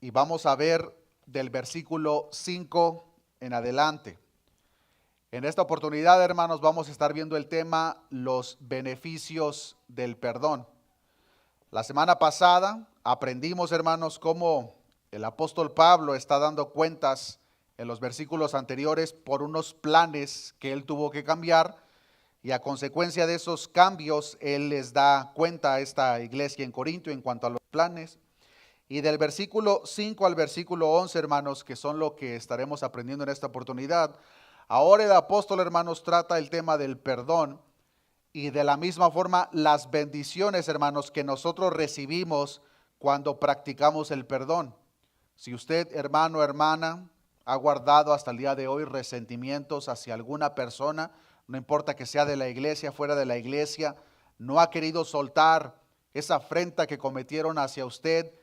y vamos a ver del versículo 5 en adelante. En esta oportunidad, hermanos, vamos a estar viendo el tema los beneficios del perdón. La semana pasada aprendimos, hermanos, cómo el apóstol Pablo está dando cuentas en los versículos anteriores por unos planes que él tuvo que cambiar, y a consecuencia de esos cambios él les da cuenta a esta iglesia en Corinto en cuanto a los planes. Y del versículo 5 al versículo 11, hermanos, que son lo que estaremos aprendiendo en esta oportunidad, ahora el apóstol, hermanos, trata el tema del perdón y de la misma forma las bendiciones, hermanos, que nosotros recibimos cuando practicamos el perdón. Si usted, hermano o hermana, ha guardado hasta el día de hoy resentimientos hacia alguna persona, no importa que sea de la iglesia, fuera de la iglesia, no ha querido soltar esa afrenta que cometieron hacia usted,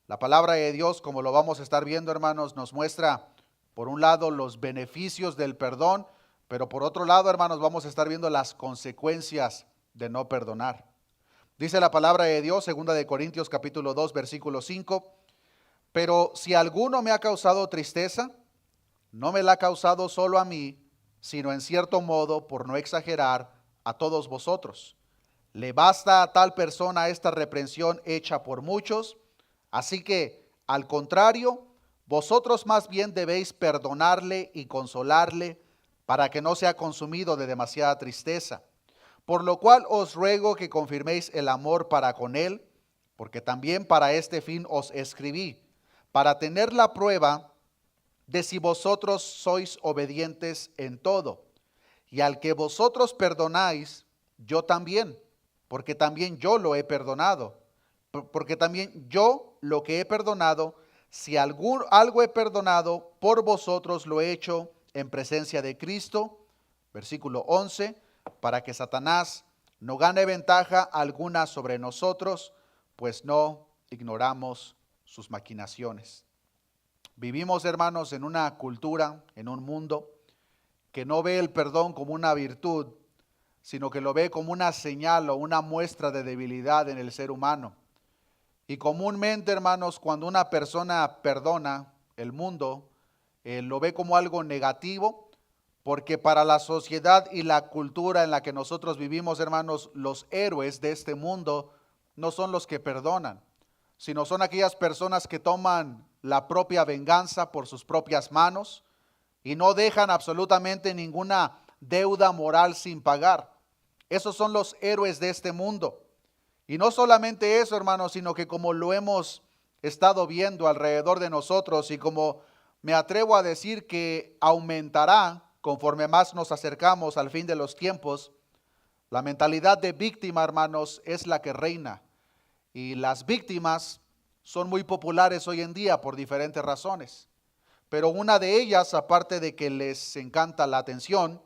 la palabra de Dios, como lo vamos a estar viendo, hermanos, nos muestra, por un lado, los beneficios del perdón, pero por otro lado, hermanos, vamos a estar viendo las consecuencias de no perdonar. Dice la palabra de Dios, 2 de Corintios capítulo 2, versículo 5, pero si alguno me ha causado tristeza, no me la ha causado solo a mí, sino en cierto modo, por no exagerar, a todos vosotros. Le basta a tal persona esta reprensión hecha por muchos. Así que, al contrario, vosotros más bien debéis perdonarle y consolarle para que no sea consumido de demasiada tristeza. Por lo cual os ruego que confirméis el amor para con él, porque también para este fin os escribí, para tener la prueba de si vosotros sois obedientes en todo. Y al que vosotros perdonáis, yo también, porque también yo lo he perdonado. Porque también yo lo que he perdonado, si algo he perdonado, por vosotros lo he hecho en presencia de Cristo. Versículo 11, para que Satanás no gane ventaja alguna sobre nosotros, pues no ignoramos sus maquinaciones. Vivimos, hermanos, en una cultura, en un mundo que no ve el perdón como una virtud, sino que lo ve como una señal o una muestra de debilidad en el ser humano. Y comúnmente, hermanos, cuando una persona perdona, el mundo lo ve como algo negativo, porque para la sociedad y la cultura en la que nosotros vivimos, hermanos, los héroes de este mundo no son los que perdonan, sino son aquellas personas que toman la propia venganza por sus propias manos y no dejan absolutamente ninguna deuda moral sin pagar. Esos son los héroes de este mundo. Y no solamente eso, hermanos, sino que como lo hemos estado viendo alrededor de nosotros y como me atrevo a decir que aumentará conforme más nos acercamos al fin de los tiempos, la mentalidad de víctima, hermanos, es la que reina. Y las víctimas son muy populares hoy en día por diferentes razones. Pero una de ellas, aparte de que les encanta la atención,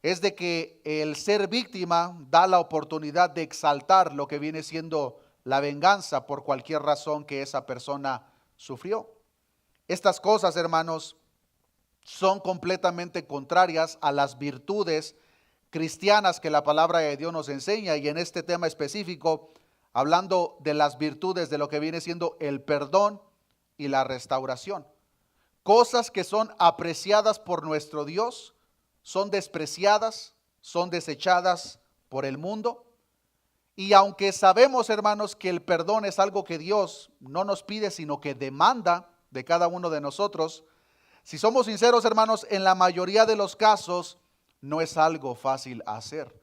es de que el ser víctima da la oportunidad de exaltar lo que viene siendo la venganza por cualquier razón que esa persona sufrió. Estas cosas, hermanos, son completamente contrarias a las virtudes cristianas que la palabra de Dios nos enseña, y en este tema específico, hablando de las virtudes de lo que viene siendo el perdón y la restauración. Cosas que son apreciadas por nuestro Dios, son despreciadas, son desechadas por el mundo. Y aunque sabemos, hermanos, que el perdón es algo que Dios no nos pide, sino que demanda de cada uno de nosotros, si somos sinceros, hermanos, en la mayoría de los casos no es algo fácil hacer.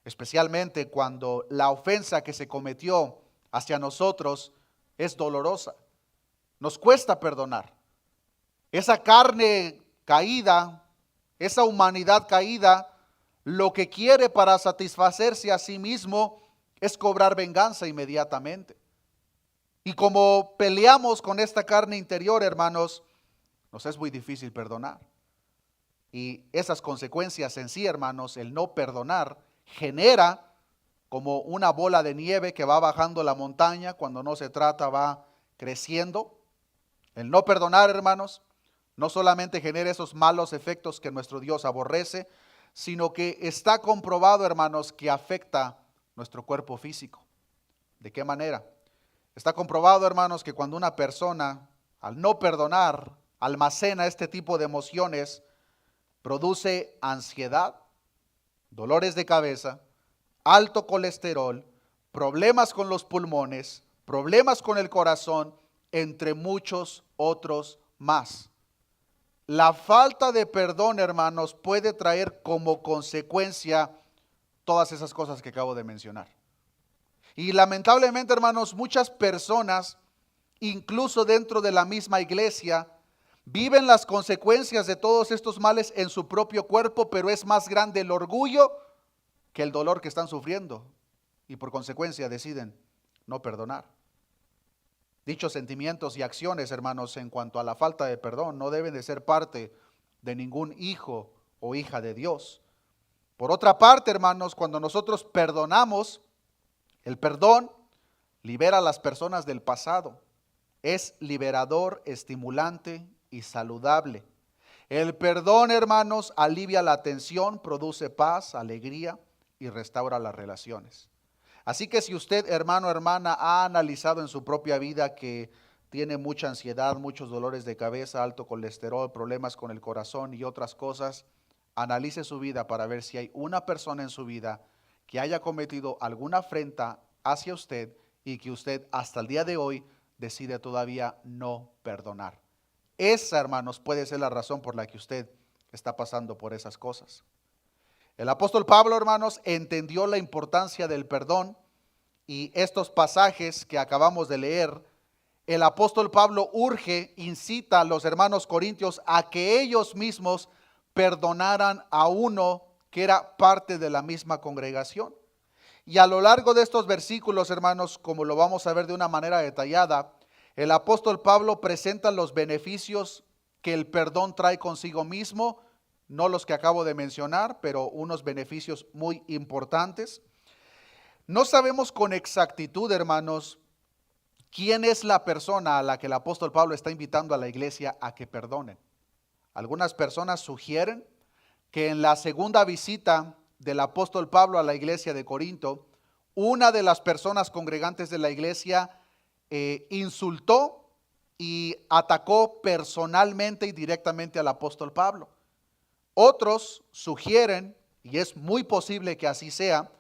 Especialmente cuando la ofensa que se cometió hacia nosotros es dolorosa. Nos cuesta perdonar. Esa carne caída, esa humanidad caída, lo que quiere para satisfacerse a sí mismo es cobrar venganza inmediatamente. Y como peleamos con esta carne interior, hermanos, nos es muy difícil perdonar. Y esas consecuencias en sí, hermanos, el no perdonar, genera como una bola de nieve que va bajando la montaña. Cuando no se trata, va creciendo. El no perdonar, hermanos, no solamente genera esos malos efectos que nuestro Dios aborrece, sino que está comprobado, hermanos, que afecta nuestro cuerpo físico. ¿De qué manera? Está comprobado, hermanos, que cuando una persona al no perdonar, almacena este tipo de emociones, produce ansiedad, dolores de cabeza, alto colesterol, problemas con los pulmones, problemas con el corazón, entre muchos otros más. La falta de perdón, hermanos, puede traer como consecuencia todas esas cosas que acabo de mencionar. Y lamentablemente, hermanos, muchas personas, incluso dentro de la misma iglesia, viven las consecuencias de todos estos males en su propio cuerpo, pero es más grande el orgullo que el dolor que están sufriendo. Y por consecuencia deciden no perdonar. Dichos sentimientos y acciones, hermanos, en cuanto a la falta de perdón, no deben de ser parte de ningún hijo o hija de Dios. Por otra parte, hermanos, cuando nosotros perdonamos, el perdón libera a las personas del pasado. Es liberador, estimulante y saludable. El perdón, hermanos, alivia la tensión, produce paz, alegría y restaura las relaciones. Así que si usted, hermano, hermana, ha analizado en su propia vida que tiene mucha ansiedad, muchos dolores de cabeza, alto colesterol, problemas con el corazón y otras cosas, analice su vida para ver si hay una persona en su vida que haya cometido alguna afrenta hacia usted y que usted hasta el día de hoy decide todavía no perdonar. Esa, hermanos, puede ser la razón por la que usted está pasando por esas cosas. El apóstol Pablo, hermanos, entendió la importancia del perdón y estos pasajes que acabamos de leer, el apóstol Pablo urge, incita a los hermanos corintios a que ellos mismos perdonaran a uno que era parte de la misma congregación. Y a lo largo de estos versículos, hermanos, como lo vamos a ver de una manera detallada, el apóstol Pablo presenta los beneficios que el perdón trae consigo mismo, no los que acabo de mencionar, pero unos beneficios muy importantes. No sabemos con exactitud, hermanos, quién es la persona a la que el apóstol Pablo está invitando a la iglesia a que perdonen. Algunas personas sugieren que en la segunda visita del apóstol Pablo a la iglesia de Corinto, una de las personas congregantes de la iglesia insultó y atacó personalmente y directamente al apóstol Pablo. Otros sugieren, y es muy posible que así sea,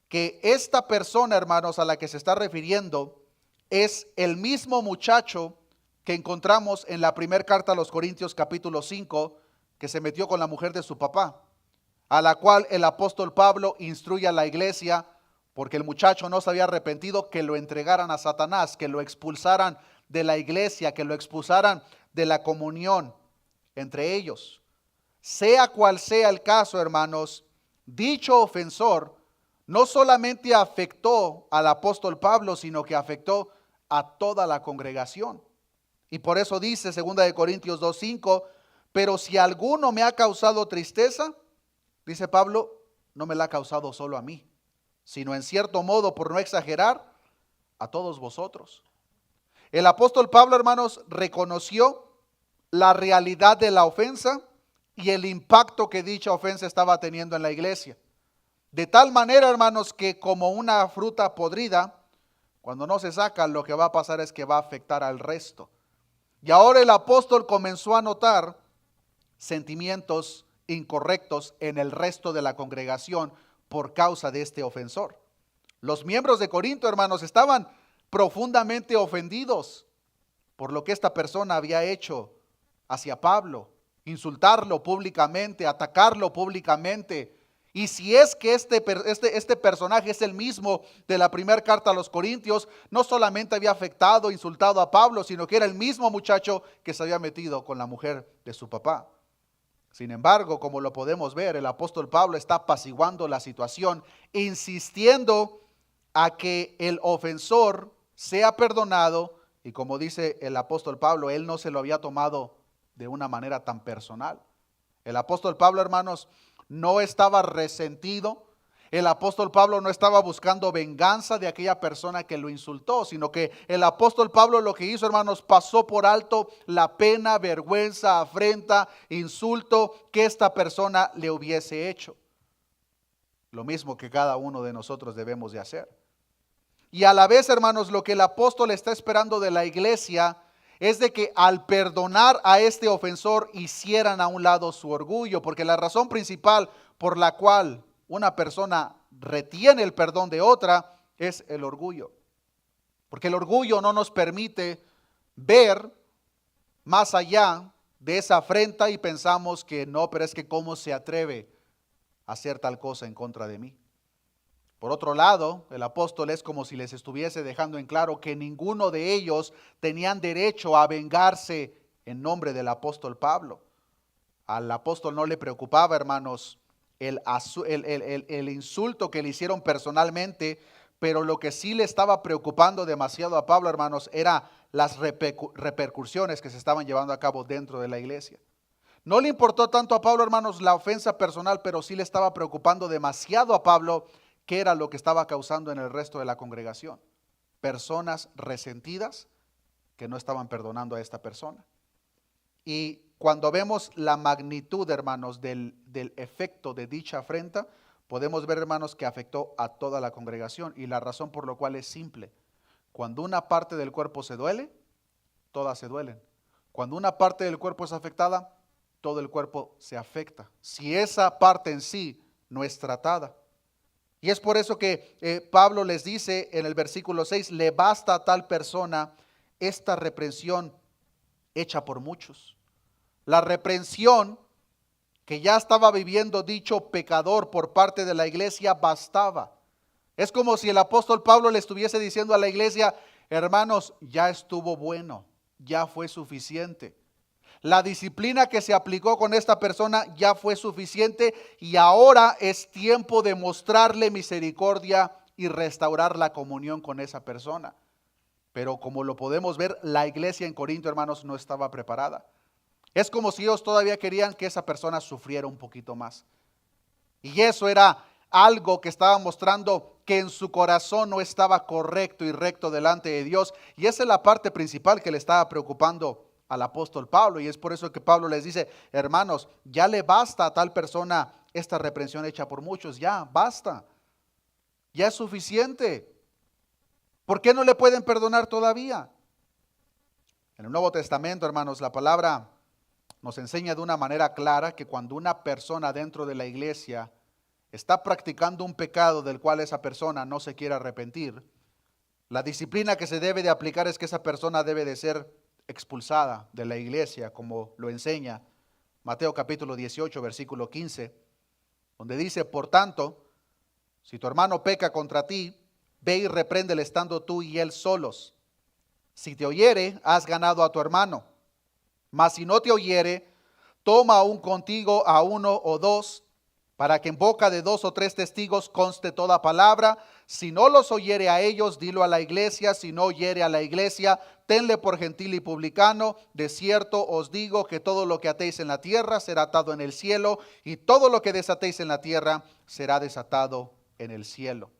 que esta persona, hermanos, a la que se está refiriendo es el mismo muchacho que encontramos en la primera carta a los Corintios capítulo 5, que se metió con la mujer de su papá, a la cual el apóstol Pablo instruye a la iglesia, porque el muchacho no se había arrepentido, que lo entregaran a Satanás, que lo expulsaran de la iglesia, que lo expulsaran de la comunión entre ellos. Sea cual sea el caso, hermanos, dicho ofensor no solamente afectó al apóstol Pablo, sino que afectó a toda la congregación. Y por eso dice 2 de Corintios 2:5, pero si alguno me ha causado tristeza, dice Pablo, no me la ha causado solo a mí, sino en cierto modo, por no exagerar, a todos vosotros. El apóstol Pablo, hermanos, reconoció la realidad de la ofensa y el impacto que dicha ofensa estaba teniendo en la iglesia. De tal manera, hermanos, que como una fruta podrida, cuando no se saca, lo que va a pasar es que va a afectar al resto. Y ahora el apóstol comenzó a notar sentimientos incorrectos en el resto de la congregación por causa de este ofensor. Los miembros de Corinto, hermanos, estaban profundamente ofendidos por lo que esta persona había hecho hacia Pablo, insultarlo públicamente, atacarlo públicamente. Y si es que este personaje es el mismo de la primera carta a los Corintios, no solamente había afectado, insultado a Pablo, sino que era el mismo muchacho que se había metido con la mujer de su papá. Sin embargo, como lo podemos ver, el apóstol Pablo está apaciguando la situación, insistiendo a que el ofensor sea perdonado, y como dice el apóstol Pablo, él no se lo había tomado de una manera tan personal. El apóstol Pablo, hermanos, no estaba resentido. El apóstol Pablo no estaba buscando venganza de aquella persona que lo insultó, sino que el apóstol Pablo lo que hizo, hermanos, pasó por alto la pena, vergüenza, afrenta, insulto que esta persona le hubiese hecho. Lo mismo que cada uno de nosotros debemos de hacer. Y a la vez, hermanos, lo que el apóstol está esperando de la iglesia es de que al perdonar a este ofensor hicieran a un lado su orgullo, porque la razón principal por la cual una persona retiene el perdón de otra es el orgullo. Porque el orgullo no nos permite ver más allá de esa afrenta y pensamos que no, pero es que cómo se atreve a hacer tal cosa en contra de mí. Por otro lado, el apóstol es como si les estuviese dejando en claro que ninguno de ellos tenían derecho a vengarse en nombre del apóstol Pablo. Al apóstol no le preocupaba, hermanos, el insulto que le hicieron personalmente, pero lo que sí le estaba preocupando demasiado a Pablo, hermanos, era las repercusiones que se estaban llevando a cabo dentro de la iglesia. No le importó tanto a Pablo, hermanos, la ofensa personal, pero sí le estaba preocupando demasiado a Pablo qué era lo que estaba causando en el resto de la congregación. Personas resentidas que no estaban perdonando a esta persona. Y cuando vemos la magnitud, hermanos, del efecto de dicha afrenta, podemos ver, hermanos, que afectó a toda la congregación. Y la razón por la cual es simple. Cuando una parte del cuerpo se duele, todas se duelen. Cuando una parte del cuerpo es afectada, todo el cuerpo se afecta. Si esa parte en sí no es tratada. Y es por eso que Pablo les dice en el versículo 6, le basta a tal persona esta reprensión hecha por muchos. La reprensión que ya estaba viviendo dicho pecador por parte de la iglesia bastaba. Es como si el apóstol Pablo le estuviese diciendo a la iglesia, hermanos, ya estuvo bueno, ya fue suficiente. La disciplina que se aplicó con esta persona ya fue suficiente y ahora es tiempo de mostrarle misericordia y restaurar la comunión con esa persona. Pero como lo podemos ver, la iglesia en Corinto, hermanos, no estaba preparada. Es como si ellos todavía querían que esa persona sufriera un poquito más. Y eso era algo que estaba mostrando que en su corazón no estaba correcto y recto delante de Dios. Y esa es la parte principal que le estaba preocupando al apóstol Pablo, y es por eso que Pablo les dice, hermanos, ya le basta a tal persona esta reprensión hecha por muchos, ya basta, ya es suficiente. ¿Por qué no le pueden perdonar todavía? En el Nuevo Testamento, hermanos, la palabra nos enseña de una manera clara que cuando una persona dentro de la iglesia está practicando un pecado del cual esa persona no se quiere arrepentir, la disciplina que se debe de aplicar es que esa persona debe de ser expulsada de la iglesia, como lo enseña Mateo capítulo 18, versículo 15, donde dice, por tanto, si tu hermano peca contra ti, ve y repréndele estando tú y él solos. Si te oyere, has ganado a tu hermano. Mas si no te oyere, toma aún contigo a uno o dos, para que en boca de 2 o 3 testigos conste toda palabra. Si no los oyere a ellos, dilo a la iglesia. Si no oyere a la iglesia, tenle por gentil y publicano. De cierto os digo que todo lo que atéis en la tierra será atado en el cielo, y todo lo que desatéis en la tierra será desatado en el cielo.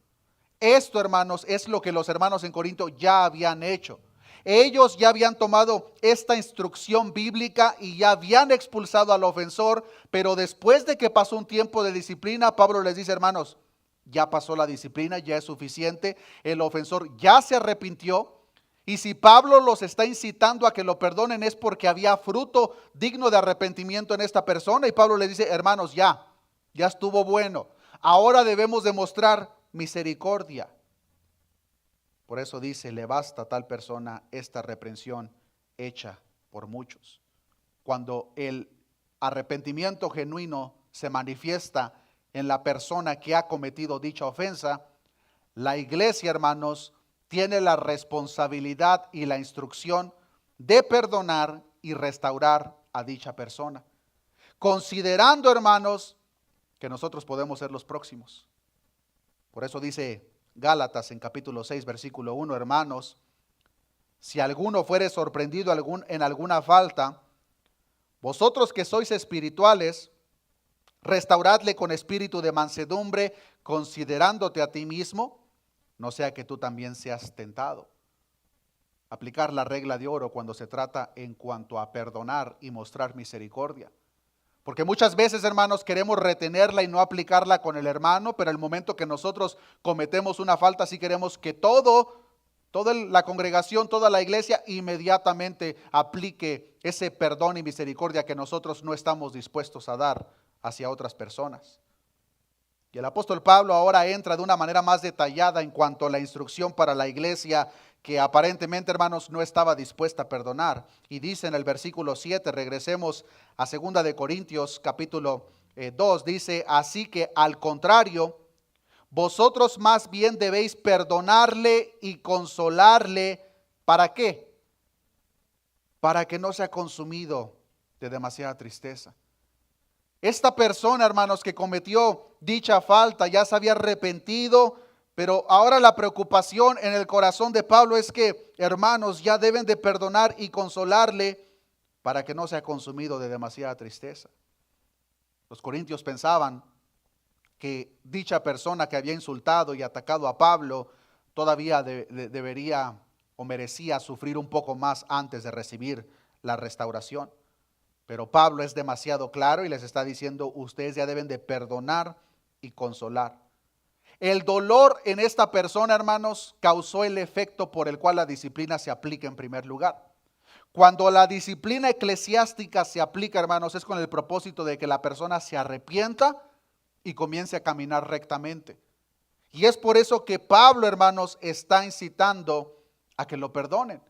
Esto, hermanos, es lo que los hermanos en Corinto ya habían hecho. Ellos ya habían tomado esta instrucción bíblica y ya habían expulsado al ofensor, pero después de que pasó un tiempo de disciplina, Pablo les dice, hermanos, ya pasó la disciplina, ya es suficiente, el ofensor ya se arrepintió, y si Pablo los está incitando a que lo perdonen es porque había fruto digno de arrepentimiento en esta persona, y Pablo les dice, hermanos, ya estuvo bueno, ahora debemos demostrar misericordia. Por eso dice, le basta a tal persona esta reprensión hecha por muchos. Cuando el arrepentimiento genuino se manifiesta en la persona que ha cometido dicha ofensa, la iglesia, hermanos, tiene la responsabilidad y la instrucción de perdonar y restaurar a dicha persona. Considerando, hermanos, que nosotros podemos ser los próximos. Por eso dice Gálatas en capítulo 6, versículo 1, hermanos, si alguno fuere sorprendido en alguna falta, vosotros que sois espirituales, restauradle con espíritu de mansedumbre, considerándote a ti mismo, no sea que tú también seas tentado. Aplicar la regla de oro cuando se trata en cuanto a perdonar y mostrar misericordia. Porque muchas veces, hermanos, queremos retenerla y no aplicarla con el hermano, pero el momento que nosotros cometemos una falta, sí queremos que todo toda la congregación, toda la iglesia inmediatamente aplique ese perdón y misericordia que nosotros no estamos dispuestos a dar hacia otras personas. Y el apóstol Pablo ahora entra de una manera más detallada en cuanto a la instrucción para la iglesia que aparentemente, hermanos, no estaba dispuesta a perdonar. Y dice en el versículo 7, regresemos a 2 de Corintios capítulo 2, dice, así que al contrario, vosotros más bien debéis perdonarle y consolarle. ¿Para qué? Para que no sea consumido de demasiada tristeza. Esta persona, hermanos, que cometió dicha falta, ya se había arrepentido, pero ahora la preocupación en el corazón de Pablo es que, hermanos, ya deben de perdonar y consolarle para que no sea consumido de demasiada tristeza. Los corintios pensaban que dicha persona que había insultado y atacado a Pablo todavía debería o merecía sufrir un poco más antes de recibir la restauración. Pero Pablo es demasiado claro y les está diciendo, ustedes ya deben de perdonar y consolar. El dolor en esta persona, hermanos, causó el efecto por el cual la disciplina se aplica en primer lugar. Cuando la disciplina eclesiástica se aplica, hermanos, es con el propósito de que la persona se arrepienta y comience a caminar rectamente. Y es por eso que Pablo, hermanos, está incitando a que lo perdonen.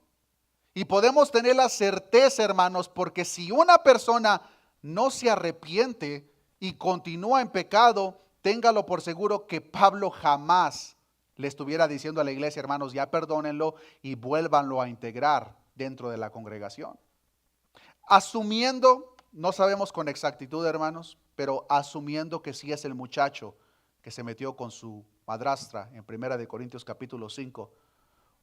Y podemos tener la certeza, hermanos, porque si una persona no se arrepiente y continúa en pecado, téngalo por seguro que Pablo jamás le estuviera diciendo a la iglesia, hermanos, ya perdónenlo y vuélvanlo a integrar dentro de la congregación. Asumiendo, no sabemos con exactitud, hermanos, pero asumiendo que sí es el muchacho que se metió con su madrastra en 1 de Corintios capítulo 5,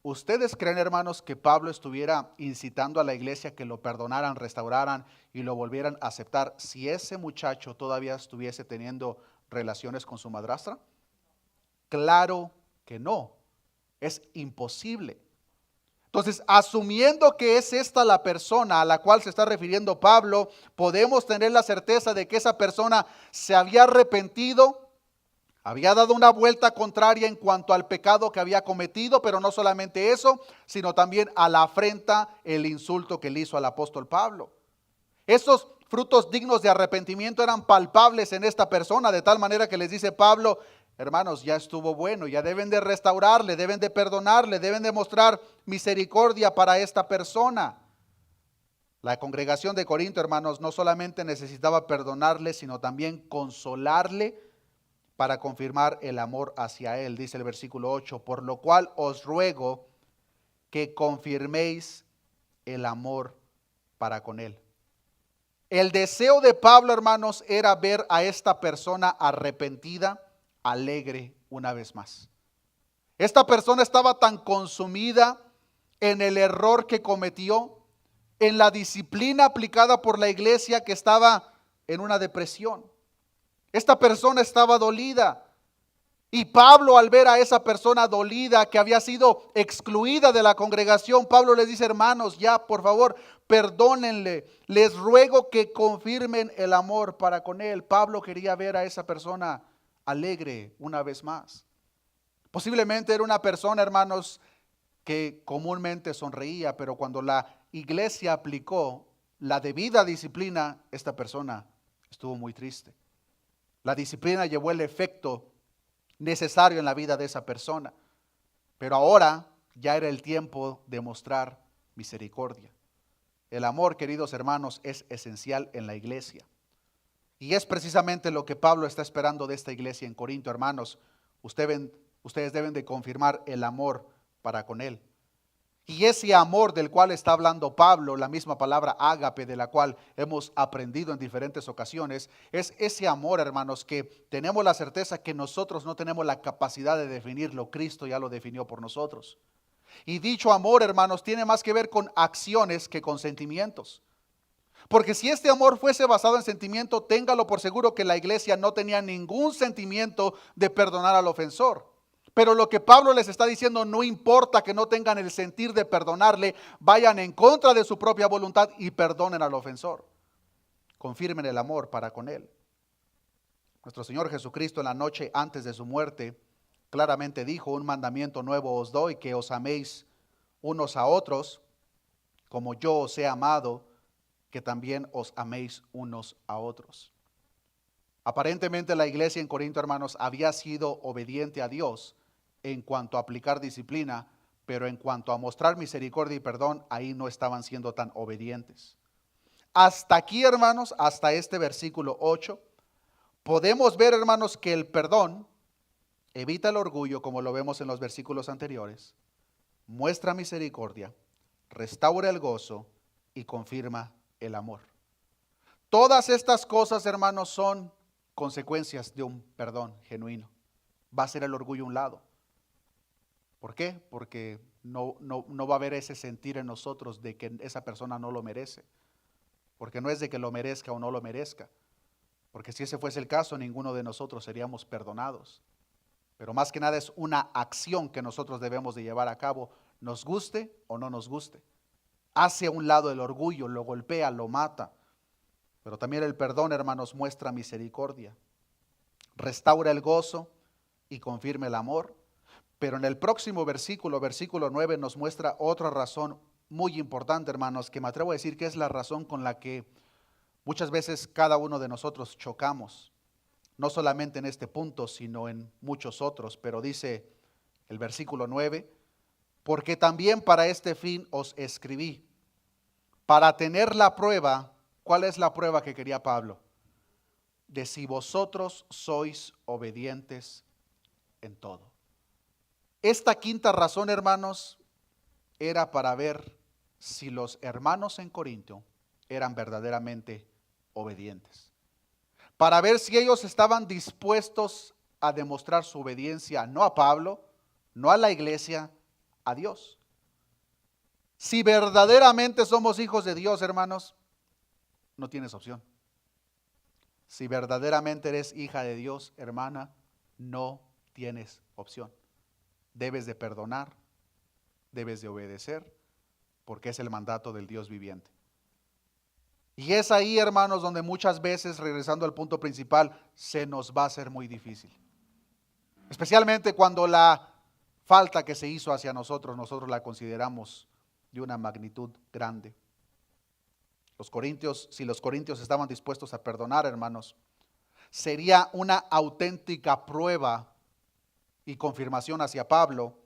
¿ustedes creen, hermanos, que Pablo estuviera incitando a la iglesia que lo perdonaran, restauraran y lo volvieran a aceptar si ese muchacho todavía estuviese teniendo relaciones con su madrastra? Claro que no, es imposible. Entonces, asumiendo que es esta la persona a la cual se está refiriendo Pablo, podemos tener la certeza de que esa persona se había arrepentido, había dado una vuelta contraria en cuanto al pecado que había cometido, pero no solamente eso, sino también a la afrenta, el insulto que le hizo al apóstol Pablo. Esos frutos dignos de arrepentimiento eran palpables en esta persona, de tal manera que les dice Pablo, hermanos, ya estuvo bueno, ya deben de restaurarle, deben de perdonarle, deben de mostrar misericordia para esta persona. La congregación de Corinto, hermanos, no solamente necesitaba perdonarle, sino también consolarle para confirmar el amor hacia él. Dice el versículo 8, por lo cual os ruego que confirméis el amor para con él. El deseo de Pablo, hermanos, era ver a esta persona arrepentida, alegre una vez más. Esta persona estaba tan consumida en el error que cometió, en la disciplina aplicada por la iglesia, que estaba en una depresión. Esta persona estaba dolida. Y Pablo, al ver a esa persona dolida que había sido excluida de la congregación, Pablo les dice, hermanos, ya por favor, perdónenle, les ruego que confirmen el amor para con él. Pablo quería ver a esa persona alegre una vez más. Posiblemente era una persona, hermanos, que comúnmente sonreía, pero cuando la iglesia aplicó la debida disciplina, esta persona estuvo muy triste. La disciplina llevó el efecto necesario en la vida de esa persona, pero ahora ya era el tiempo de mostrar misericordia. El amor, queridos hermanos, es esencial en la iglesia, y es precisamente lo que Pablo está esperando de esta iglesia en Corinto. Hermanos, ustedes deben de confirmar el amor para con él. Y ese amor del cual está hablando Pablo, la misma palabra ágape, de la cual hemos aprendido en diferentes ocasiones, es ese amor, hermanos, que tenemos la certeza que nosotros no tenemos la capacidad de definirlo. Cristo ya lo definió por nosotros. Y dicho amor, hermanos, tiene más que ver con acciones que con sentimientos. Porque si este amor fuese basado en sentimiento, téngalo por seguro que la iglesia no tenía ningún sentimiento de perdonar al ofensor. Pero lo que Pablo les está diciendo, no importa que no tengan el sentir de perdonarle, vayan en contra de su propia voluntad y perdonen al ofensor. Confirmen el amor para con él. Nuestro Señor Jesucristo, en la noche antes de su muerte, claramente dijo, un mandamiento nuevo os doy, que os améis unos a otros, como yo os he amado, que también os améis unos a otros. Aparentemente la iglesia en Corinto, hermanos, había sido obediente a Dios en cuanto a aplicar disciplina, pero en cuanto a mostrar misericordia y perdón, ahí no estaban siendo tan obedientes. Hasta aquí, hermanos, hasta este versículo 8, podemos ver, hermanos, que el perdón evita el orgullo, como lo vemos en los versículos anteriores, muestra misericordia, restaura el gozo y confirma el amor. Todas estas cosas, hermanos, son consecuencias de un perdón genuino. Va a ser el orgullo a un lado. ¿Por qué? Porque no va a haber ese sentir en nosotros de que esa persona no lo merece. Porque no es de que lo merezca o no lo merezca. Porque si ese fuese el caso, ninguno de nosotros seríamos perdonados. Pero más que nada es una acción que nosotros debemos de llevar a cabo, nos guste o no nos guste. Hace a un lado el orgullo, lo golpea, lo mata. Pero también el perdón, hermanos, muestra misericordia, restaura el gozo y confirma el amor. Pero en el próximo versículo, versículo 9, nos muestra otra razón muy importante, hermanos, que me atrevo a decir que es la razón con la que muchas veces cada uno de nosotros chocamos. No solamente en este punto, sino en muchos otros. Pero dice el versículo 9, porque también para este fin os escribí, para tener la prueba. ¿Cuál es la prueba que quería Pablo? De si vosotros sois obedientes en todo. Esta quinta razón, hermanos, era para ver si los hermanos en Corinto eran verdaderamente obedientes. Para ver si ellos estaban dispuestos a demostrar su obediencia, no a Pablo, no a la iglesia, a Dios. Si verdaderamente somos hijos de Dios, hermanos, no tienes opción. Si verdaderamente eres hija de Dios, hermana, no tienes opción. Debes de perdonar, debes de obedecer, porque es el mandato del Dios viviente. Y es ahí, hermanos, donde muchas veces, regresando al punto principal, se nos va a hacer muy difícil. Especialmente cuando la falta que se hizo hacia nosotros la consideramos de una magnitud grande. Si los corintios estaban dispuestos a perdonar, hermanos, sería una auténtica prueba y confirmación hacia Pablo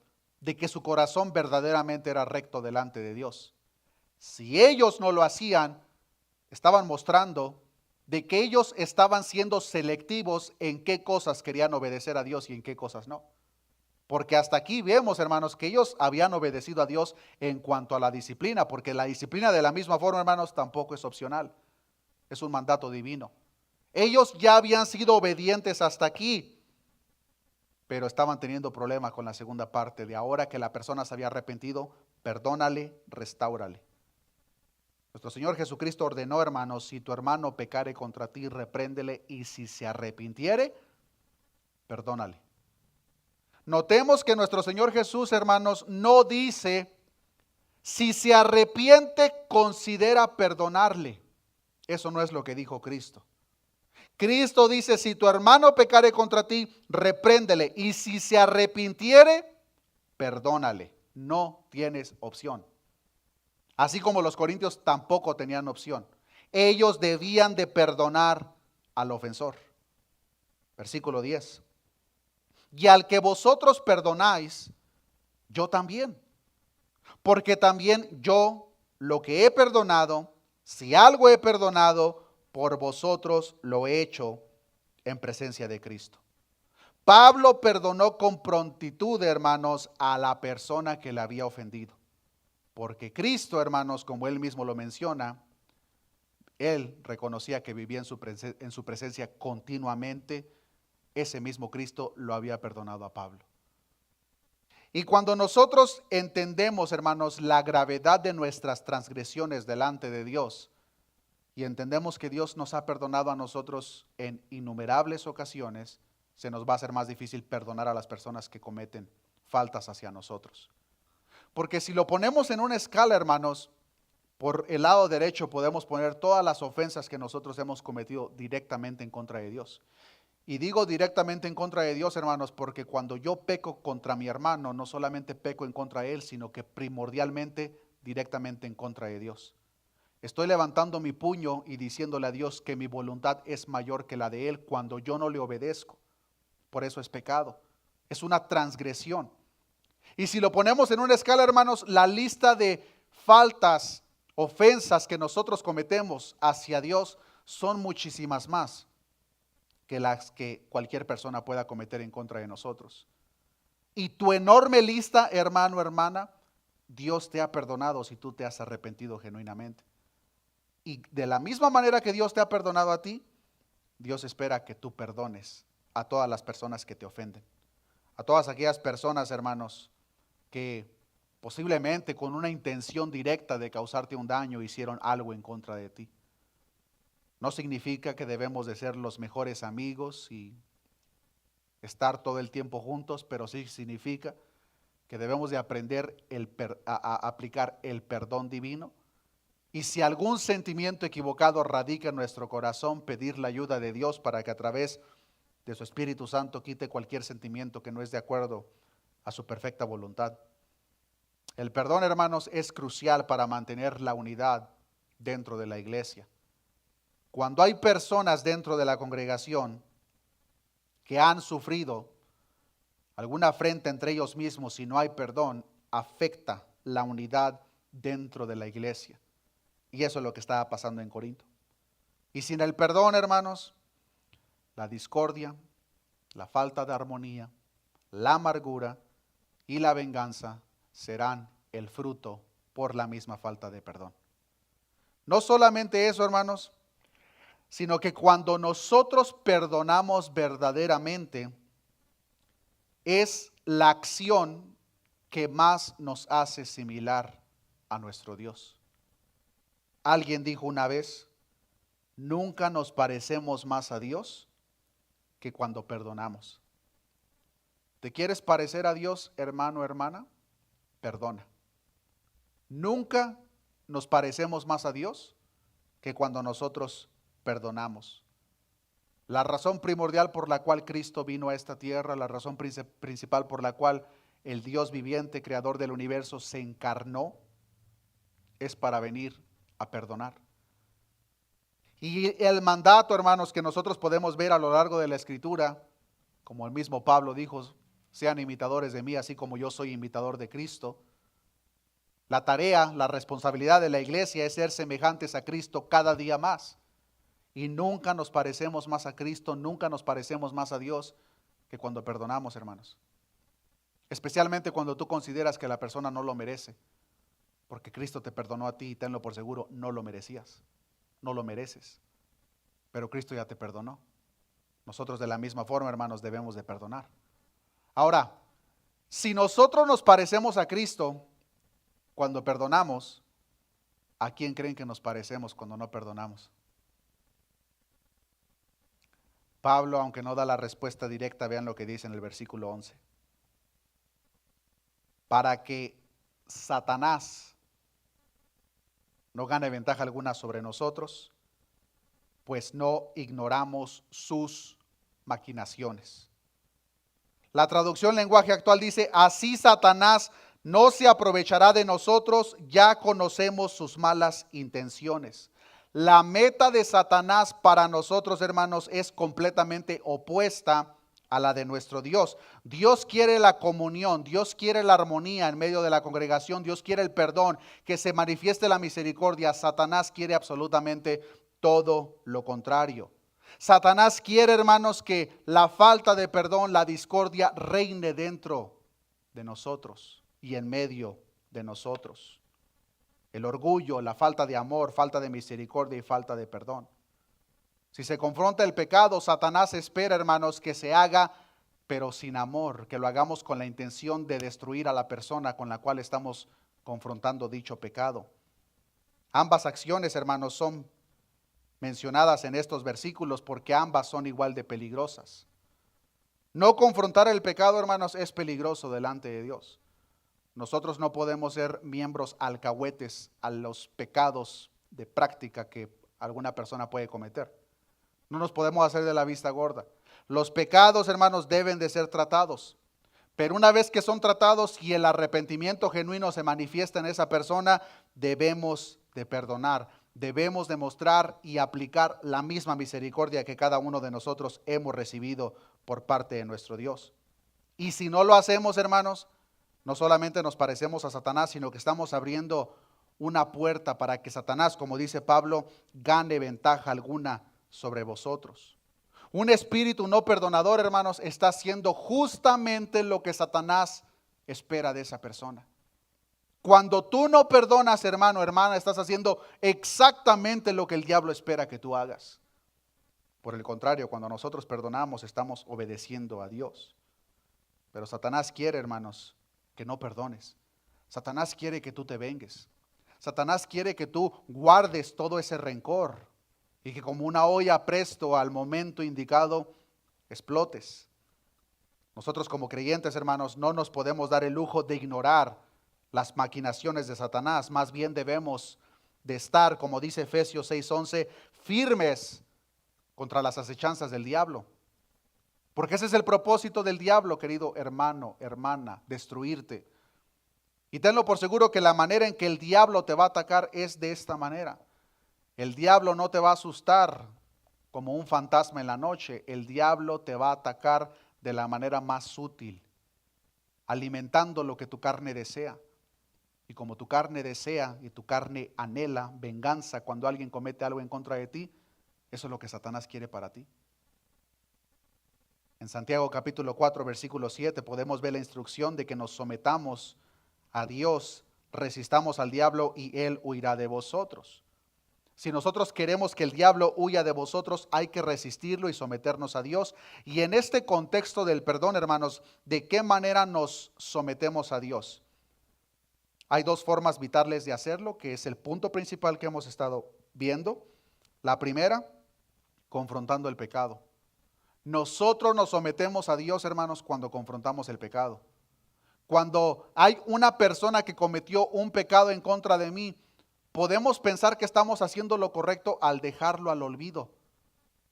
de que su corazón verdaderamente era recto delante de Dios. Si ellos no lo hacían, estaban mostrando de que ellos estaban siendo selectivos en qué cosas querían obedecer a Dios y en qué cosas no. Porque hasta aquí vemos, hermanos, que ellos habían obedecido a Dios en cuanto a la disciplina, porque la disciplina de la misma forma, hermanos, tampoco es opcional. Es un mandato divino. Ellos ya habían sido obedientes hasta aquí, pero estaban teniendo problemas con la segunda parte de ahora que la persona se había arrepentido, perdónale, restáurale. Nuestro Señor Jesucristo ordenó, hermanos, si tu hermano pecare contra ti, repréndele, y si se arrepintiere, perdónale. Notemos que nuestro Señor Jesús, hermanos, no dice, si se arrepiente, considera perdonarle. Eso no es lo que dijo Cristo. Cristo dice, si tu hermano pecare contra ti, repréndele, y si se arrepintiere, perdónale. No tienes opción. Así como los corintios tampoco tenían opción. Ellos debían de perdonar al ofensor. Versículo 10. Y al que vosotros perdonáis, yo también. Porque también yo lo que he perdonado, si algo he perdonado, por vosotros lo he hecho en presencia de Cristo. Pablo perdonó con prontitud, hermanos, a la persona que le había ofendido. Porque Cristo, hermanos, como él mismo lo menciona, él reconocía que vivía en su presencia continuamente. Ese mismo Cristo lo había perdonado a Pablo. Y cuando nosotros entendemos, hermanos, la gravedad de nuestras transgresiones delante de Dios, y entendemos que Dios nos ha perdonado a nosotros en innumerables ocasiones, se nos va a hacer más difícil perdonar a las personas que cometen faltas hacia nosotros. Porque si lo ponemos en una escala, hermanos, por el lado derecho podemos poner todas las ofensas que nosotros hemos cometido directamente en contra de Dios. Y digo directamente en contra de Dios, hermanos, porque cuando yo peco contra mi hermano, no solamente peco en contra de él, sino que primordialmente, directamente en contra de Dios. Estoy levantando mi puño y diciéndole a Dios que mi voluntad es mayor que la de Él cuando yo no le obedezco. Por eso es pecado. Es una transgresión. Y si lo ponemos en una escala, hermanos, la lista de faltas, ofensas que nosotros cometemos hacia Dios son muchísimas más que las que cualquier persona pueda cometer en contra de nosotros. Y tu enorme lista, hermano, hermana, Dios te ha perdonado si tú te has arrepentido genuinamente. Y de la misma manera que Dios te ha perdonado a ti, Dios espera que tú perdones a todas las personas que te ofenden. A todas aquellas personas, hermanos, que posiblemente con una intención directa de causarte un daño hicieron algo en contra de ti. No significa que debemos de ser los mejores amigos y estar todo el tiempo juntos, pero sí significa que debemos de aprender a aplicar el perdón divino. Y si algún sentimiento equivocado radica en nuestro corazón, pedir la ayuda de Dios para que a través de su Espíritu Santo quite cualquier sentimiento que no es de acuerdo a su perfecta voluntad. El perdón, hermanos, es crucial para mantener la unidad dentro de la iglesia. Cuando hay personas dentro de la congregación que han sufrido alguna afrenta entre ellos mismos y no hay perdón, afecta la unidad dentro de la iglesia. Y eso es lo que estaba pasando en Corinto. Y sin el perdón, hermanos, la discordia, la falta de armonía, la amargura y la venganza serán el fruto por la misma falta de perdón. No solamente eso, hermanos, sino que cuando nosotros perdonamos verdaderamente, es la acción que más nos hace similar a nuestro Dios. Alguien dijo una vez, nunca nos parecemos más a Dios que cuando perdonamos. ¿Te quieres parecer a Dios, hermano, hermana? Perdona. Nunca nos parecemos más a Dios que cuando nosotros perdonamos. La razón primordial por la cual Cristo vino a esta tierra, la razón principal por la cual el Dios viviente, creador del universo, se encarnó, es para venir a perdonar. Y el mandato, hermanos, que nosotros podemos ver a lo largo de la Escritura, como el mismo Pablo dijo, sean imitadores de mí, así como yo soy imitador de Cristo. La tarea, la responsabilidad de la iglesia es ser semejantes a Cristo cada día más. Y nunca nos parecemos más a Cristo, nunca nos parecemos más a Dios que cuando perdonamos, hermanos. Especialmente cuando tú consideras que la persona no lo merece. Porque Cristo te perdonó a ti y tenlo por seguro, no lo merecías, no lo mereces. Pero Cristo ya te perdonó. Nosotros de la misma forma, hermanos, debemos de perdonar. Ahora, si nosotros nos parecemos a Cristo cuando perdonamos, ¿a quién creen que nos parecemos cuando no perdonamos? Pablo, aunque no da la respuesta directa, vean lo que dice en el versículo 11. Para que Satanás no gane ventaja alguna sobre nosotros, pues no ignoramos sus maquinaciones. La traducción lenguaje actual dice, así Satanás no se aprovechará de nosotros, ya conocemos sus malas intenciones. La meta de Satanás para nosotros, hermanos, es completamente opuesta a la de nuestro Dios. Dios quiere la comunión, Dios quiere la armonía en medio de la congregación, Dios quiere el perdón, que se manifieste la misericordia. Satanás quiere absolutamente todo lo contrario. Satanás quiere, hermanos, que la falta de perdón, la discordia reine dentro de nosotros y en medio de nosotros. El orgullo, la falta de amor, falta de misericordia y falta de perdón. Si se confronta el pecado, Satanás espera, hermanos, que se haga, pero sin amor, que lo hagamos con la intención de destruir a la persona con la cual estamos confrontando dicho pecado. Ambas acciones, hermanos, son mencionadas en estos versículos porque ambas son igual de peligrosas. No confrontar el pecado, hermanos, es peligroso delante de Dios. Nosotros no podemos ser miembros alcahuetes a los pecados de práctica que alguna persona puede cometer. No nos podemos hacer de la vista gorda. Los pecados, hermanos, deben de ser tratados. Pero una vez que son tratados y el arrepentimiento genuino se manifiesta en esa persona, debemos de perdonar. Debemos demostrar y aplicar la misma misericordia que cada uno de nosotros hemos recibido por parte de nuestro Dios. Y si no lo hacemos, hermanos, no solamente nos parecemos a Satanás, sino que estamos abriendo una puerta para que Satanás, como dice Pablo, gane ventaja alguna sobre vosotros. Un espíritu no perdonador, hermanos, está haciendo justamente lo que Satanás espera de esa persona. Cuando tú no perdonas, hermano, hermana, estás haciendo exactamente lo que el diablo espera que tú hagas. Por el contrario, cuando nosotros perdonamos, estamos obedeciendo a Dios. Pero Satanás quiere, hermanos, que no perdones. Satanás quiere que tú te vengues. Satanás quiere que tú guardes todo ese rencor y que como una olla presto al momento indicado explotes. Nosotros como creyentes, hermanos, no nos podemos dar el lujo de ignorar las maquinaciones de Satanás. Más bien debemos de estar, como dice Efesios 6:11, firmes contra las acechanzas del diablo. Porque ese es el propósito del diablo, querido hermano, hermana, destruirte. Y tenlo por seguro que la manera en que el diablo te va a atacar es de esta manera. El diablo no te va a asustar como un fantasma en la noche. El diablo te va a atacar de la manera más sutil, alimentando lo que tu carne desea. Y como tu carne desea y tu carne anhela venganza cuando alguien comete algo en contra de ti, eso es lo que Satanás quiere para ti. En Santiago capítulo 4, versículo 7 podemos ver la instrucción de que nos sometamos a Dios, resistamos al diablo y él huirá de vosotros. Si nosotros queremos que el diablo huya de vosotros, hay que resistirlo y someternos a Dios. Y en este contexto del perdón, hermanos, ¿de qué manera nos sometemos a Dios? Hay dos formas vitales de hacerlo, que es el punto principal que hemos estado viendo. La primera, confrontando el pecado. Nosotros nos sometemos a Dios, hermanos, cuando confrontamos el pecado. Cuando hay una persona que cometió un pecado en contra de mí, podemos pensar que estamos haciendo lo correcto al dejarlo al olvido.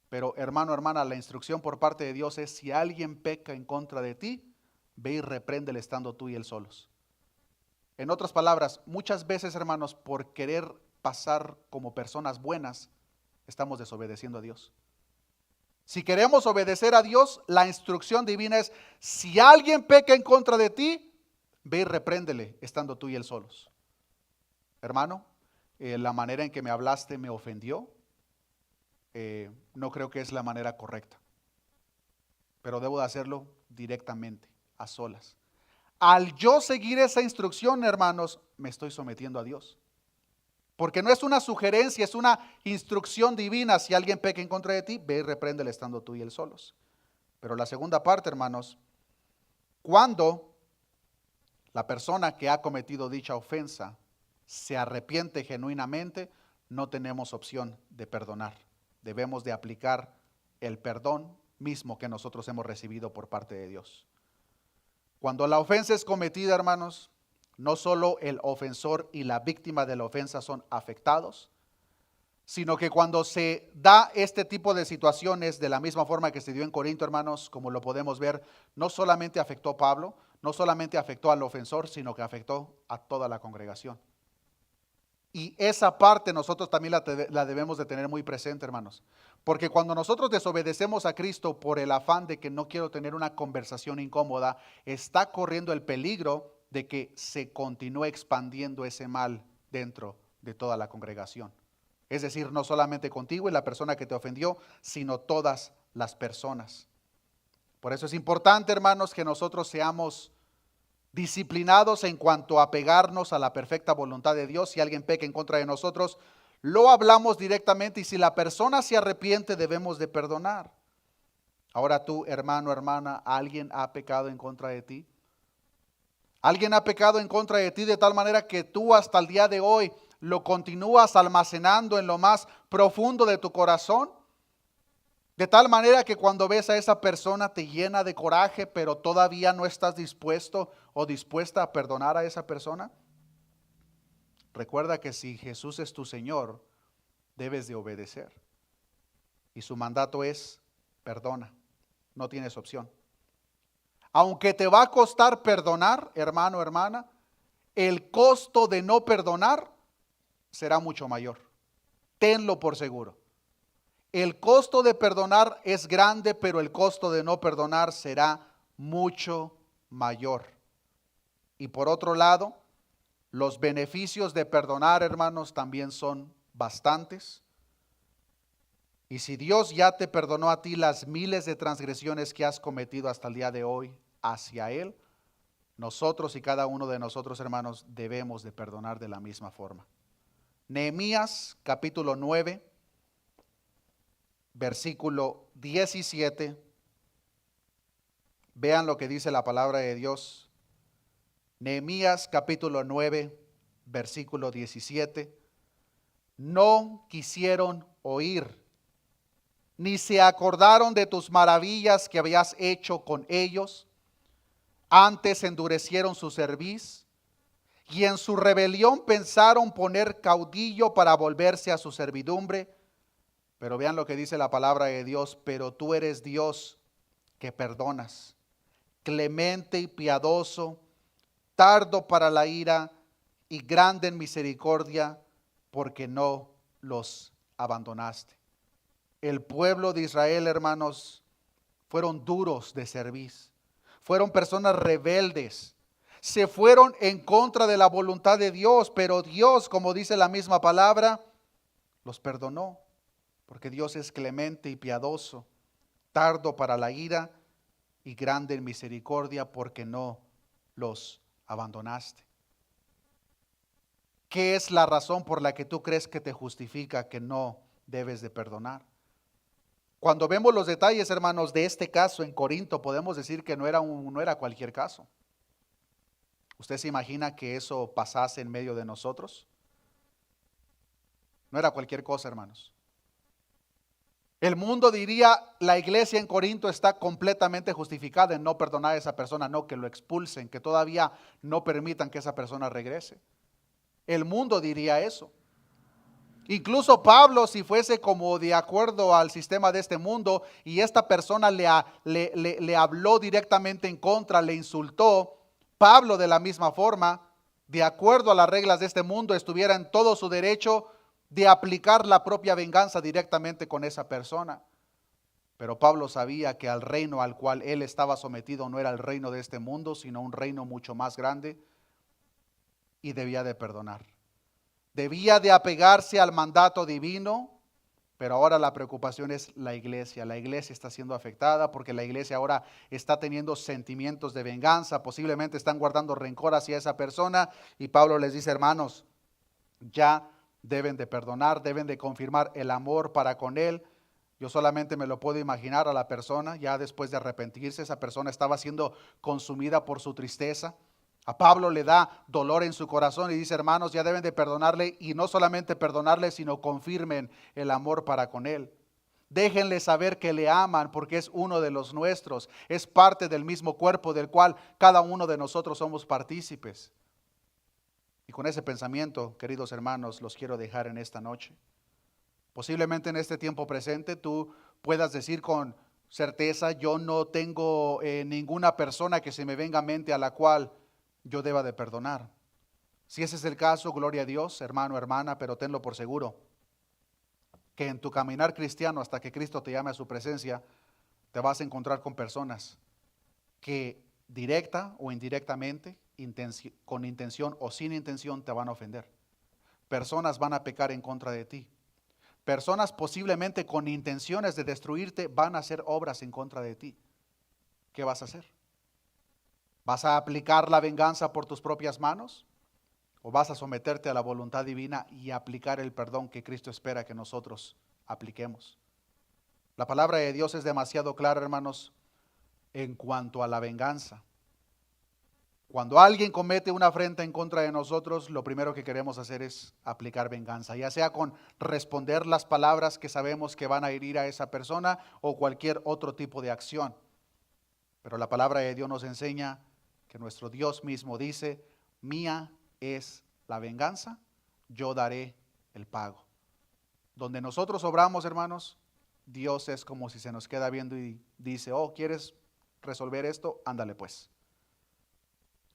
Pero hermano, hermana, la instrucción por parte de Dios es: si alguien peca en contra de ti, ve y repréndele estando tú y él solos. En otras palabras, muchas veces, hermanos, por querer pasar como personas buenas, estamos desobedeciendo a Dios. Si queremos obedecer a Dios, la instrucción divina es: si alguien peca en contra de ti, ve y repréndele estando tú y él solos. Hermano, la manera en que me hablaste me ofendió. No creo que es la manera correcta, pero debo de hacerlo directamente, a solas. Al yo seguir esa instrucción, hermanos, me estoy sometiendo a Dios. Porque no es una sugerencia, es una instrucción divina. Si alguien peca en contra de ti, ve y repréndele estando tú y él solos. Pero la segunda parte, hermanos, cuando la persona que ha cometido dicha ofensa se arrepiente genuinamente, no tenemos opción de perdonar. Debemos de aplicar el perdón mismo que nosotros hemos recibido por parte de Dios. Cuando la ofensa es cometida, hermanos, no solo el ofensor y la víctima de la ofensa son afectados, sino que cuando se da este tipo de situaciones de la misma forma que se dio en Corinto, hermanos, como lo podemos ver, no solamente afectó a Pablo, no solamente afectó al ofensor, sino que afectó a toda la congregación. Y esa parte nosotros también la debemos de tener muy presente, hermanos. Porque cuando nosotros desobedecemos a Cristo por el afán de que no quiero tener una conversación incómoda, está corriendo el peligro de que se continúe expandiendo ese mal dentro de toda la congregación. Es decir, no solamente contigo y la persona que te ofendió, sino todas las personas. Por eso es importante, hermanos, que nosotros seamos disciplinados en cuanto a pegarnos a la perfecta voluntad de Dios. Si alguien peca en contra de nosotros, lo hablamos directamente, y si la persona se arrepiente, debemos de perdonar. Ahora tú, hermano, hermana, ¿alguien ha pecado en contra de ti? ¿Alguien ha pecado en contra de ti de tal manera que tú hasta el día de hoy lo continúas almacenando en lo más profundo de tu corazón? De tal manera que cuando ves a esa persona te llena de coraje, pero todavía no estás dispuesto o dispuesta a perdonar a esa persona. Recuerda que si Jesús es tu Señor, debes de obedecer. Y su mandato es: perdona. no tienes opción. Aunque te va a costar perdonar, hermano, hermana, el costo de no perdonar será mucho mayor. Tenlo por seguro. El costo de perdonar es grande, pero el costo de no perdonar será mucho mayor. Y por otro lado, los beneficios de perdonar, hermanos, también son bastantes. Y si Dios ya te perdonó a ti las miles de transgresiones que has cometido hasta el día de hoy hacia Él, nosotros y cada uno de nosotros, hermanos, debemos de perdonar de la misma forma. Nehemías capítulo 9, versículo 17. Vean lo que dice la palabra de Dios. Nehemías capítulo 9, versículo 17. No quisieron oír, ni se acordaron de tus maravillas que habías hecho con ellos. Antes endurecieron su cerviz, y en su rebelión pensaron poner caudillo para volverse a su servidumbre. Pero vean lo que dice la palabra de Dios. Pero tú eres Dios que perdonas, clemente y piadoso, tardo para la ira y grande en misericordia, porque no los abandonaste. El pueblo de Israel, hermanos, fueron duros de cerviz, fueron personas rebeldes, se fueron en contra de la voluntad de Dios, pero Dios, como dice la misma palabra, los perdonó, porque Dios es clemente y piadoso, tardo para la ira y grande en misericordia, porque no los abandonaste. ¿Qué es la razón por la que tú crees que te justifica que no debes de perdonar? Cuando vemos los detalles, hermanos, de este caso en Corinto, podemos decir que no era cualquier caso. ¿Usted se imagina que eso pasase en medio de nosotros? No era cualquier cosa, hermanos. El mundo diría, la iglesia en Corinto está completamente justificada en no perdonar a esa persona, no, que lo expulsen, que todavía no permitan que esa persona regrese. El mundo diría eso. Incluso Pablo, si fuese como de acuerdo al sistema de este mundo y esta persona le habló directamente en contra, le insultó, Pablo de la misma forma, de acuerdo a las reglas de este mundo, estuviera en todo su derecho de aplicar la propia venganza directamente con esa persona. Pero Pablo sabía que al reino al cual él estaba sometido no era el reino de este mundo, sino un reino mucho más grande, y debía de perdonar. Debía de apegarse al mandato divino, pero ahora la preocupación es la iglesia. La iglesia está siendo afectada porque la iglesia ahora está teniendo sentimientos de venganza, posiblemente están guardando rencor hacia esa persona, y Pablo les dice, hermanos, ya deben de perdonar, deben de confirmar el amor para con él. Yo solamente me lo puedo imaginar a la persona, ya después de arrepentirse, esa persona estaba siendo consumida por su tristeza. A Pablo le da dolor en su corazón y dice, hermanos, ya deben de perdonarle, y no solamente perdonarle, sino confirmen el amor para con él. Déjenle saber que le aman porque es uno de los nuestros, es parte del mismo cuerpo del cual cada uno de nosotros somos partícipes. Y con ese pensamiento, queridos hermanos, los quiero dejar en esta noche. Posiblemente en este tiempo presente tú puedas decir con certeza, yo no tengo ninguna persona que se me venga a mente a la cual yo deba de perdonar. Si ese es el caso, gloria a Dios, hermano, hermana, pero tenlo por seguro, que en tu caminar cristiano, hasta que Cristo te llame a su presencia, te vas a encontrar con personas que directa o indirectamente, con intención o sin intención, te van a ofender. Personas van a pecar en contra de ti. Personas posiblemente con intenciones de destruirte van a hacer obras en contra de ti. ¿Qué vas a hacer? ¿Vas a aplicar la venganza por tus propias manos? ¿O vas a someterte a la voluntad divina y aplicar el perdón que Cristo espera que nosotros apliquemos? La palabra de Dios es demasiado clara, hermanos, en cuanto a la venganza. Cuando alguien comete una afrenta en contra de nosotros, lo primero que queremos hacer es aplicar venganza, ya sea con responder las palabras que sabemos que van a herir a esa persona o cualquier otro tipo de acción. Pero la palabra de Dios nos enseña que nuestro Dios mismo dice, mía es la venganza, yo daré el pago. Donde nosotros obramos, hermanos, Dios es como si se nos queda viendo y dice, oh, ¿quieres resolver esto? Ándale pues.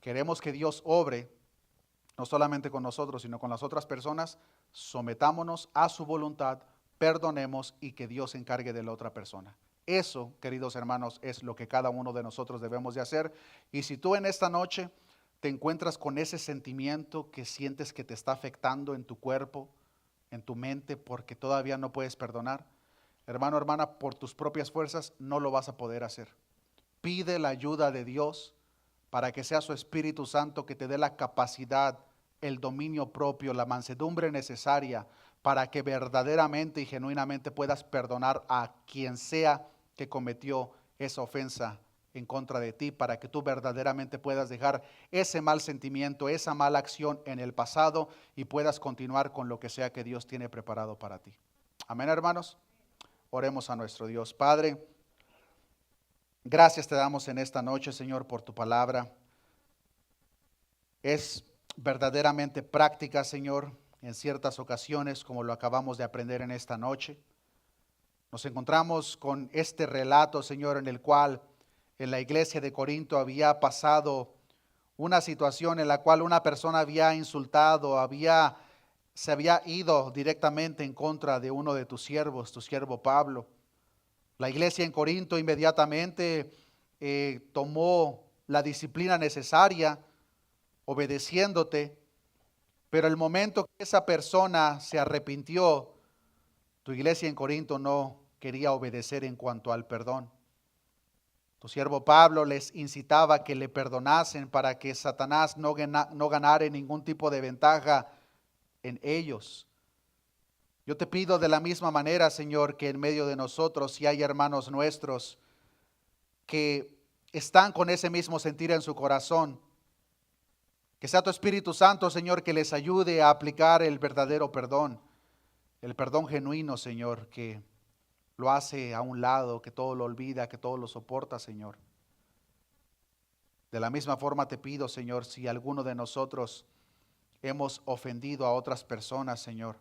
Queremos que Dios obre, no solamente con nosotros, sino con las otras personas. Sometámonos a su voluntad, perdonemos y que Dios se encargue de la otra persona. Eso, queridos hermanos, es lo que cada uno de nosotros debemos de hacer. Y si tú en esta noche te encuentras con ese sentimiento que sientes que te está afectando en tu cuerpo, en tu mente, porque todavía no puedes perdonar, hermano, hermana, por tus propias fuerzas no lo vas a poder hacer. Pide la ayuda de Dios para que sea su Espíritu Santo que te dé la capacidad, el dominio propio, la mansedumbre necesaria para que verdaderamente y genuinamente puedas perdonar a quien sea que cometió esa ofensa en contra de ti, para que tú verdaderamente puedas dejar ese mal sentimiento, esa mala acción en el pasado y puedas continuar con lo que sea que Dios tiene preparado para ti. Amén, hermanos. Oremos a nuestro Dios. Padre, gracias te damos en esta noche, Señor, por tu palabra. Es verdaderamente práctica, Señor, en ciertas ocasiones, como lo acabamos de aprender en esta noche. Nos encontramos con este relato, Señor, en el cual en la iglesia de Corinto había pasado una situación en la cual una persona había insultado, se había ido directamente en contra de uno de tus siervos, tu siervo Pablo. La iglesia en Corinto inmediatamente tomó la disciplina necesaria, obedeciéndote, pero el momento que esa persona se arrepintió, tu iglesia en Corinto no quería obedecer en cuanto al perdón. Tu siervo Pablo les incitaba que le perdonasen para que Satanás no ganara ningún tipo de ventaja en ellos. Yo te pido de la misma manera, Señor, que en medio de nosotros, si hay hermanos nuestros que están con ese mismo sentir en su corazón, que sea tu Espíritu Santo, Señor, que les ayude a aplicar el verdadero perdón, el perdón genuino, Señor, que lo hace a un lado, que todo lo olvida, que todo lo soporta, Señor. De la misma forma te pido, Señor, si alguno de nosotros hemos ofendido a otras personas, Señor,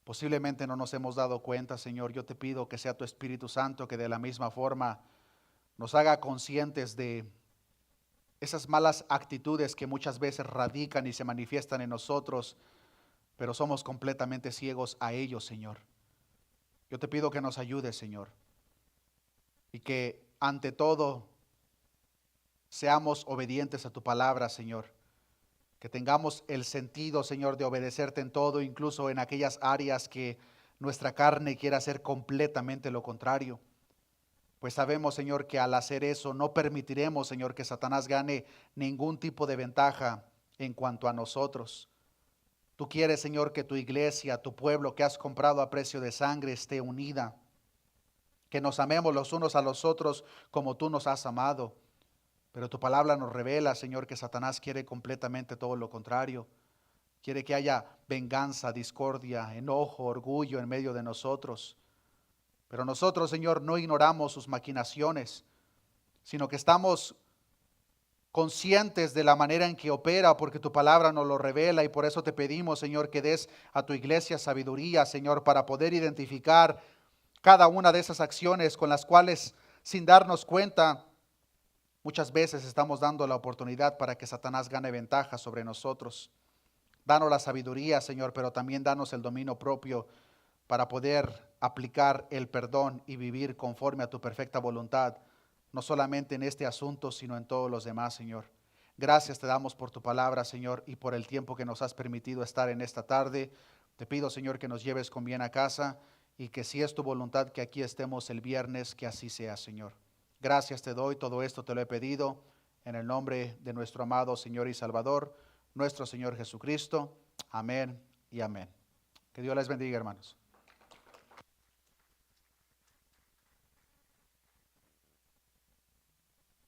posiblemente no nos hemos dado cuenta, Señor, yo te pido que sea tu Espíritu Santo que de la misma forma nos haga conscientes de esas malas actitudes que muchas veces radican y se manifiestan en nosotros, pero somos completamente ciegos a ellos, Señor. Yo te pido que nos ayudes, Señor, y que ante todo seamos obedientes a tu palabra, Señor. Que tengamos el sentido, Señor, de obedecerte en todo, incluso en aquellas áreas que nuestra carne quiera hacer completamente lo contrario. Pues sabemos, Señor, que al hacer eso no permitiremos, Señor, que Satanás gane ningún tipo de ventaja en cuanto a nosotros. Tú quieres, Señor, que tu iglesia, tu pueblo que has comprado a precio de sangre esté unida. Que nos amemos los unos a los otros como tú nos has amado. Pero tu palabra nos revela, Señor, que Satanás quiere completamente todo lo contrario. Quiere que haya venganza, discordia, enojo, orgullo en medio de nosotros. Pero nosotros, Señor, no ignoramos sus maquinaciones, sino que estamos conscientes de la manera en que opera, porque tu palabra nos lo revela, y por eso te pedimos, Señor, que des a tu iglesia sabiduría, Señor, para poder identificar cada una de esas acciones con las cuales, sin darnos cuenta, muchas veces estamos dando la oportunidad para que Satanás gane ventaja sobre nosotros. Danos la sabiduría, Señor, pero también danos el dominio propio para poder aplicar el perdón y vivir conforme a tu perfecta voluntad, no solamente en este asunto, sino en todos los demás, Señor. Gracias te damos por tu palabra, Señor, y por el tiempo que nos has permitido estar en esta tarde. Te pido, Señor, que nos lleves con bien a casa y que si es tu voluntad que aquí estemos el viernes, que así sea, Señor. Gracias te doy, todo esto te lo he pedido en el nombre de nuestro amado Señor y Salvador, nuestro Señor Jesucristo. Amén y amén. Que Dios les bendiga, hermanos.